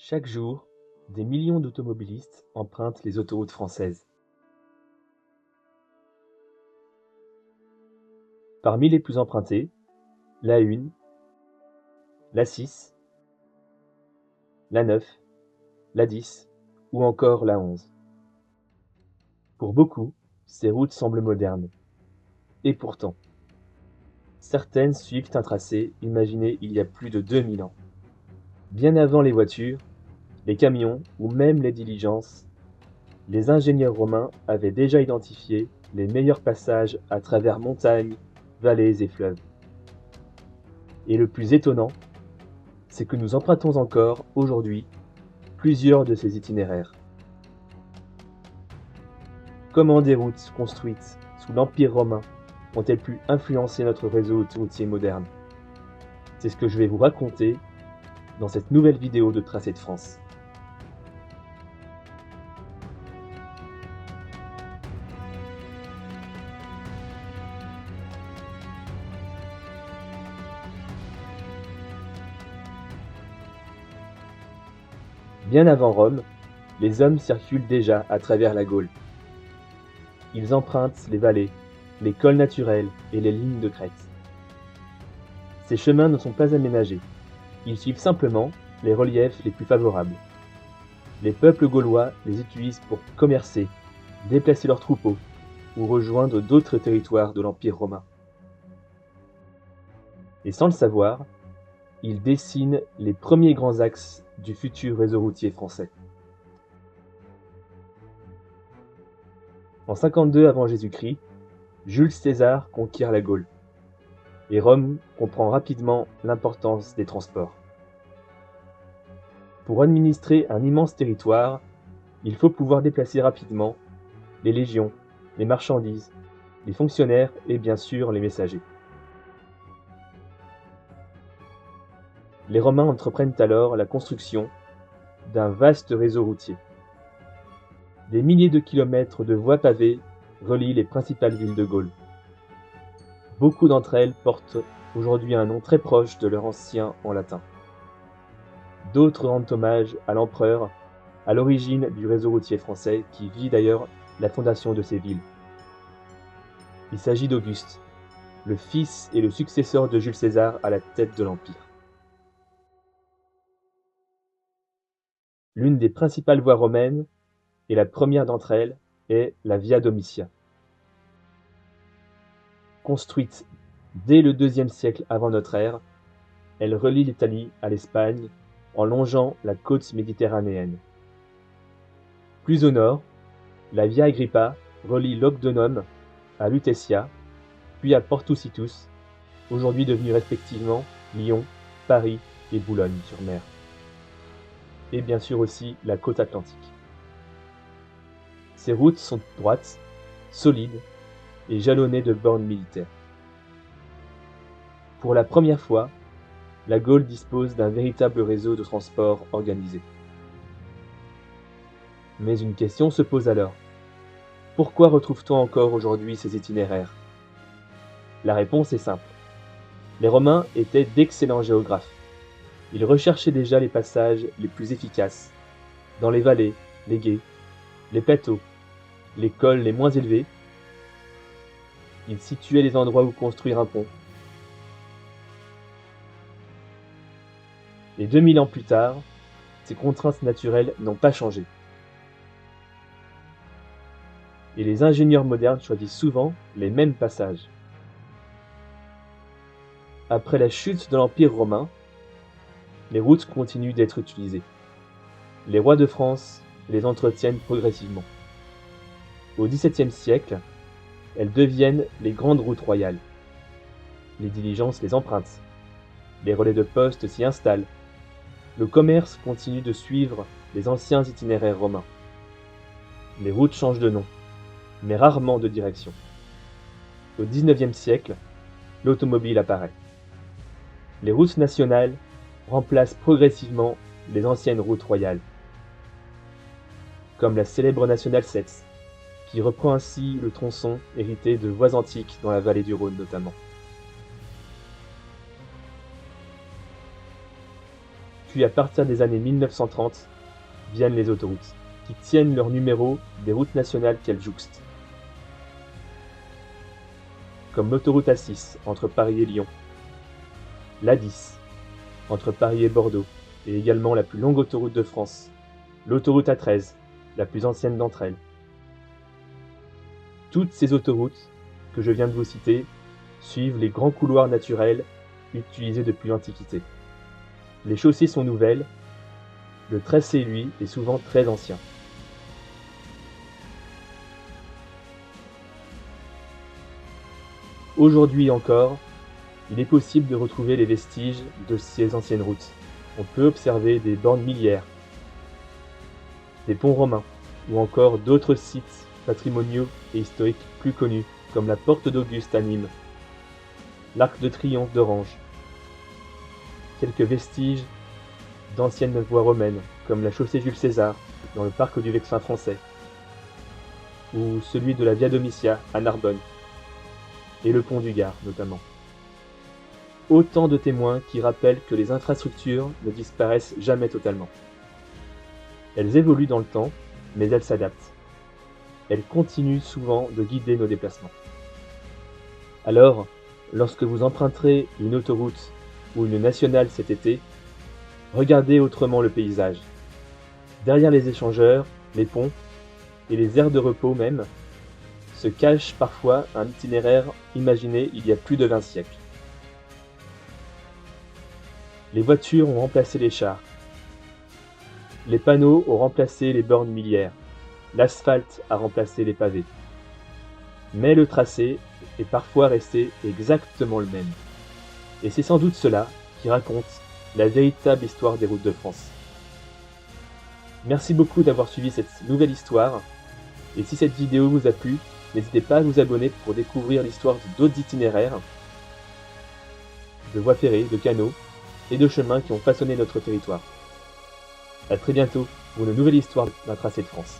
Chaque jour, des millions d'automobilistes empruntent les autoroutes françaises. Parmi les plus empruntées, l'A1, l'A6, l'A9, l'A10 ou encore l'A11. Pour beaucoup, ces routes semblent modernes. Et pourtant, certaines suivent un tracé imaginé il y a plus de 2000 ans. Bien avant les voitures, les camions ou même les diligences, les ingénieurs romains avaient déjà identifié les meilleurs passages à travers montagnes, vallées et fleuves. Et le plus étonnant, c'est que nous empruntons encore, aujourd'hui, plusieurs de ces itinéraires. Comment des routes construites sous l'Empire romain ont-elles pu influencer notre réseau autoroutier moderne? C'est ce que je vais vous raconter dans cette nouvelle vidéo de Tracé de France. Bien avant Rome, les hommes circulent déjà à travers la Gaule. Ils empruntent les vallées, les cols naturels et les lignes de crête. Ces chemins ne sont pas aménagés, ils suivent simplement les reliefs les plus favorables. Les peuples gaulois les utilisent pour commercer, déplacer leurs troupeaux ou rejoindre d'autres territoires de l'Empire romain. Et sans le savoir, ils dessinent les premiers grands axes du futur réseau routier français. En 52 avant Jésus-Christ, Jules César conquiert la Gaule, et Rome comprend rapidement l'importance des transports. Pour administrer un immense territoire, il faut pouvoir déplacer rapidement les légions, les marchandises, les fonctionnaires et bien sûr les messagers. Les Romains entreprennent alors la construction d'un vaste réseau routier. Des milliers de kilomètres de voies pavées relient les principales villes de Gaule. Beaucoup d'entre elles portent aujourd'hui un nom très proche de leur ancien en latin. D'autres rendent hommage à l'empereur, à l'origine du réseau routier français qui vit d'ailleurs la fondation de ces villes. Il s'agit d'Auguste, le fils et le successeur de Jules César à la tête de l'Empire. L'une des principales voies romaines, et la première d'entre elles, est la Via Domitia. Construite dès le IIe siècle avant notre ère, elle relie l'Italie à l'Espagne en longeant la côte méditerranéenne. Plus au nord, la Via Agrippa relie Lugdunum à Lutetia, puis à Portus-Situs, aujourd'hui devenus respectivement Lyon, Paris et Boulogne-sur-Mer. Et bien sûr aussi la côte atlantique. Ces routes sont droites, solides et jalonnées de bornes militaires. Pour la première fois, la Gaule dispose d'un véritable réseau de transport organisé. Mais une question se pose alors. Pourquoi retrouve-t-on encore aujourd'hui ces itinéraires? La réponse est simple. Les Romains étaient d'excellents géographes. Ils recherchaient déjà les passages les plus efficaces, dans les vallées, les gués, les plateaux, les cols les moins élevés. Ils situaient les endroits où construire un pont. Et 2000 ans plus tard, ces contraintes naturelles n'ont pas changé. Et les ingénieurs modernes choisissent souvent les mêmes passages. Après la chute de l'Empire romain, les routes continuent d'être utilisées. Les rois de France les entretiennent progressivement. Au XVIIe siècle, elles deviennent les grandes routes royales. Les diligences les empruntent. Les relais de poste s'y installent. Le commerce continue de suivre les anciens itinéraires romains. Les routes changent de nom, mais rarement de direction. Au XIXe siècle, l'automobile apparaît. Les routes nationales remplacent progressivement les anciennes routes royales, comme la célèbre Nationale 7, qui reprend ainsi le tronçon hérité de voies antiques dans la vallée du Rhône notamment. puis à partir des années 1930, viennent les autoroutes, qui tiennent leur numéro des routes nationales qu'elles jouxtent. Comme l'autoroute A6 entre Paris et Lyon, l'A10 entre Paris et Bordeaux, et également la plus longue autoroute de France, l'autoroute A13, la plus ancienne d'entre elles. Toutes ces autoroutes que je viens de vous citer suivent les grands couloirs naturels utilisés depuis l'Antiquité. Les chaussées sont nouvelles, le tracé, lui, est souvent très ancien. Aujourd'hui encore, il est possible de retrouver les vestiges de ces anciennes routes. On peut observer des bornes milliaires, des ponts romains, ou encore d'autres sites patrimoniaux et historiques plus connus, comme la Porte d'Auguste à Nîmes, l'Arc de Triomphe d'Orange, quelques vestiges d'anciennes voies romaines, comme la chaussée Jules César, dans le parc du Vexin français, ou celui de la Via Domitia à Narbonne, et le pont du Gard notamment. Autant de témoins qui rappellent que les infrastructures ne disparaissent jamais totalement. Elles évoluent dans le temps, mais elles s'adaptent. Elles continuent souvent de guider nos déplacements. Alors, lorsque vous emprunterez une autoroute ou une nationale cet été, regardez autrement le paysage. Derrière les échangeurs, les ponts et les aires de repos même, se cache parfois un itinéraire imaginé il y a plus de 20 siècles. Les voitures ont remplacé les chars. Les panneaux ont remplacé les bornes milliaires. L'asphalte a remplacé les pavés. Mais le tracé est parfois resté exactement le même. Et c'est sans doute cela qui raconte la véritable histoire des routes de France. Merci beaucoup d'avoir suivi cette nouvelle histoire. Et si cette vidéo vous a plu, n'hésitez pas à vous abonner pour découvrir l'histoire d'autres itinéraires, de voies ferrées, de canaux et de chemins qui ont façonné notre territoire. À très bientôt pour une nouvelle histoire d'un tracé de France.